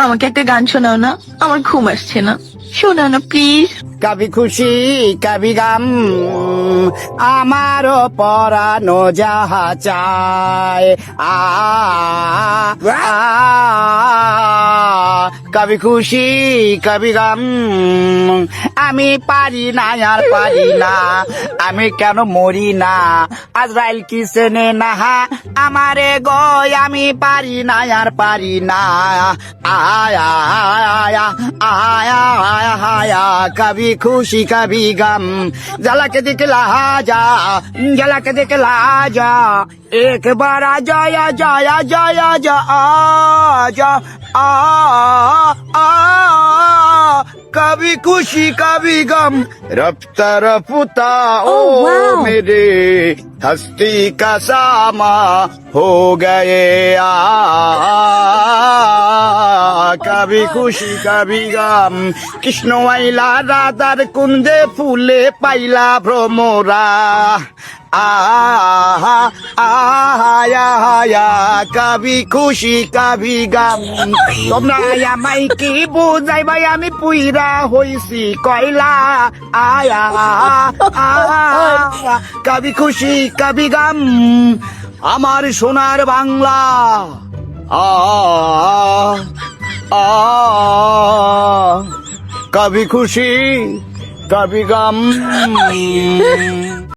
আমাকে একটা গান শোনাও না, আমার ঘুম আসছে না। শোনাও না প্লিজ। কবি খুশি কবি গম, আমারও পরানো যাহা চায়। কবি খুশি কবি গম, আমি পারি না আর পারি না, আমি কেন মরি না, আজরাইল কি চেনে না আমারে গো, আমি পারি না আর পারি না। আয়া আয়া আয়া আয়া কবি খুশি কবি গম, झलक दिखला जा, झलक दिखला जा, एक बार जाया जाया जाया जा आजा आ कभी खुशी कभी गम, रफ्ता रफ्ता ओ मेरे हस्ती का सामा हो गए कभी खुशी कभी गम। কৃষ্ণ আইলা রাধার কুন্দে ফুলে পাইলা ভ্রমরা, আহা আহা আয়া কবি খুশি কবি গম। তোমরা আমায় কি বুঝাই ভাই, আমি পুইরা হইছি কয়লা। আয়া আহা কবি খুশি কবি গম, আমার সোনার বাংলা। कभी खुशी कभी गम।